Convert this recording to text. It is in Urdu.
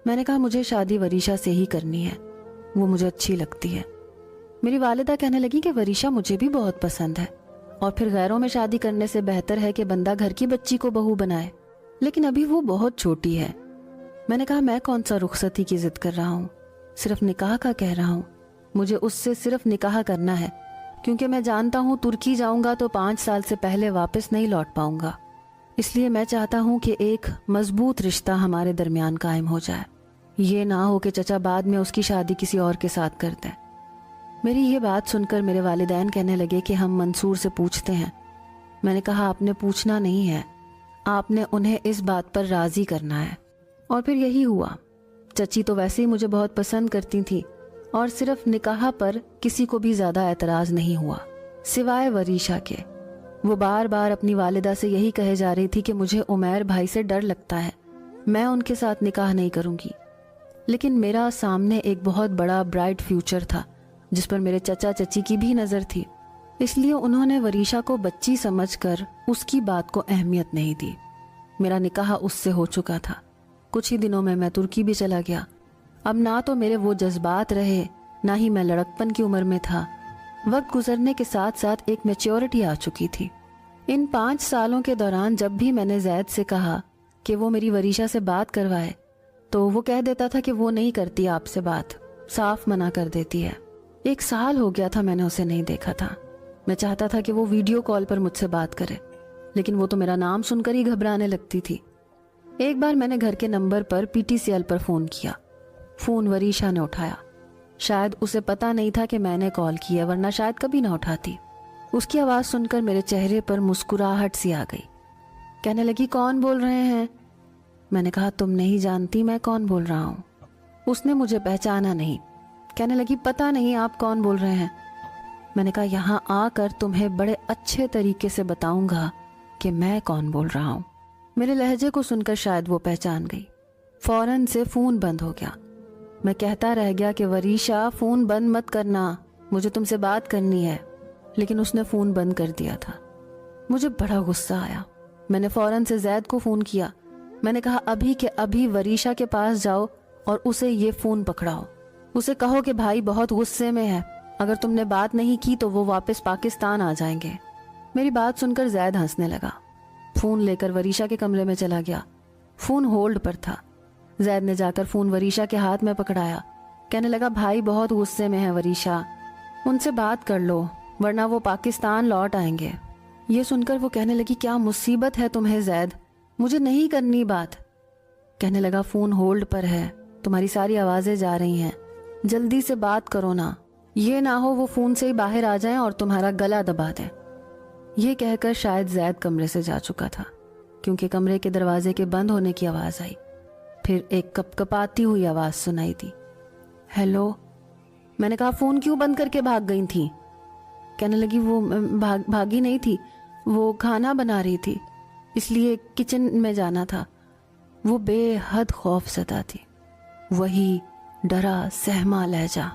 میں نے کہا مجھے شادی وریشا سے ہی کرنی ہے، وہ مجھے اچھی لگتی ہے۔ میری والدہ کہنے لگی کہ وریشا مجھے بھی بہت پسند ہے، اور پھر غیروں میں شادی کرنے سے بہتر ہے کہ بندہ گھر کی بچی کو بہو بنائے، لیکن ابھی وہ بہت چھوٹی ہے۔ میں نے کہا میں کون سا رخصتی کی ضد کر رہا ہوں، صرف نکاح کا کہہ رہا ہوں۔ مجھے اس سے صرف نکاح کرنا ہے، کیونکہ میں جانتا ہوں ترکی جاؤں گا تو 5 سال سے پہلے واپس نہیں لوٹ پاؤں گا، اس لیے میں چاہتا ہوں کہ ایک مضبوط رشتہ ہمارے درمیان قائم ہو جائے، یہ نہ ہو کہ چچا بعد میں اس کی شادی کسی اور کے ساتھ کر دیں۔ میری یہ بات سن کر میرے والدین کہنے لگے کہ ہم منصور سے پوچھتے ہیں۔ میں نے کہا آپ نے پوچھنا نہیں ہے، آپ نے انہیں اس بات پر راضی کرنا ہے۔ اور پھر یہی ہوا۔ چچی تو ویسے ہی مجھے بہت پسند کرتی تھی، اور صرف نکاح پر کسی کو بھی زیادہ اعتراض نہیں ہوا سوائے وریشا کے۔ وہ بار بار اپنی والدہ سے یہی کہے جا رہی تھی کہ مجھے عمیر بھائی سے ڈر لگتا ہے، میں ان کے ساتھ نکاح نہیں کروں گی۔ لیکن میرا سامنے ایک بہت بڑا برائٹ فیوچر تھا جس پر میرے چچا چچی کی بھی نظر تھی، اس لیے انہوں نے وریشا کو بچی سمجھ کر اس کی بات کو اہمیت نہیں دی۔ میرا نکاح اس سے ہو چکا تھا، کچھ ہی دنوں میں ترکی بھی چلا گیا۔ اب نہ تو میرے وہ جذبات رہے، نہ ہی میں لڑکپن کی عمر میں تھا۔ وقت گزرنے کے ساتھ ساتھ ایک میچیورٹی آ چکی تھی۔ ان 5 سالوں کے دوران جب بھی میں نے زید سے کہا کہ وہ میری وریشا سے بات کروائے تو وہ کہہ دیتا تھا کہ وہ نہیں کرتی آپ سے بات، صاف منع کر دیتی ہے۔ 1 سال ہو گیا تھا میں نے اسے نہیں دیکھا تھا۔ میں چاہتا تھا کہ وہ ویڈیو کال پر مجھ سے بات کرے، لیکن وہ تو میرا نام سن کر ہی گھبرانے لگتی تھی۔ ایک بار میں نے گھر کے نمبر پر PTCL پر فون کیا، فون وریشا نے اٹھایا۔ شاید اسے پتا نہیں تھا کہ میں نے کال کی ہے، ورنہ شاید کبھی نہ اٹھاتی۔ اس کی آواز سن کر میرے چہرے پر مسکراہٹ سی آ گئی۔ کہنے لگی کون بول رہے ہیں؟ میں نے کہا تم نہیں جانتی میں کون بول رہا ہوں۔ اس نے مجھے پہچانا نہیں۔ کہنے لگی پتا نہیں آپ کون بول رہے ہیں۔ میں نے کہا یہاں آ کر تمہیں بڑے اچھے طریقے سے بتاؤں گا کہ میں کون بول رہا ہوں۔ میرے لہجے کو سن کر شاید وہ پہچان گئی۔ فوراً سے فون بند ہو گیا۔ میں کہتا رہ گیا کہ وریشا فون بند مت کرنا، مجھے تم سے بات کرنی ہے، لیکن اس نے فون بند کر دیا تھا۔ مجھے بڑا غصہ آیا۔ میں نے فوراً سے زید کو فون کیا۔ میں نے کہا ابھی کہ ابھی وریشا کے پاس جاؤ اور اسے یہ فون پکڑاؤ، اسے کہو کہ بھائی بہت غصے میں ہے، اگر تم نے بات نہیں کی تو وہ واپس پاکستان آ جائیں گے۔ میری بات سن کر زید ہنسنے لگا، فون لے کر وریشا کے کمرے میں چلا گیا۔ فون ہولڈ پر تھا۔ زید نے جا کر فون وریشا کے ہاتھ میں پکڑایا، کہنے لگا بھائی بہت غصے میں ہے وریشا، ان سے بات کر لو ورنہ وہ پاکستان لوٹ آئیں گے۔ یہ سن کر وہ کہنے لگی کیا مصیبت ہے تمہیں زید، مجھے نہیں کرنی بات۔ کہنے لگا فون ہولڈ پر ہے، تمہاری ساری آوازیں جا رہی ہیں، جلدی سے بات کرو نا، یہ نہ ہو وہ فون سے ہی باہر آ جائیں اور تمہارا گلا دبا دیں۔ یہ کہہ کر شاید زید کمرے سے جا چکا تھا، کیونکہ کمرے کے دروازے کے بند ہونے کی آواز آئی۔ پھر ایک کپ کپاتی ہوئی آواز سنائی دی، ہیلو۔ میں نے کہا فون کیوں بند کر کے بھاگ گئی تھی؟ کہنے لگی وہ بھاگی نہیں تھی، وہ کھانا بنا رہی تھی، اس لیے کچن میں جانا تھا۔ وہ بے حد خوف زدہ تھی، وہی ڈرا سہما لہجہ۔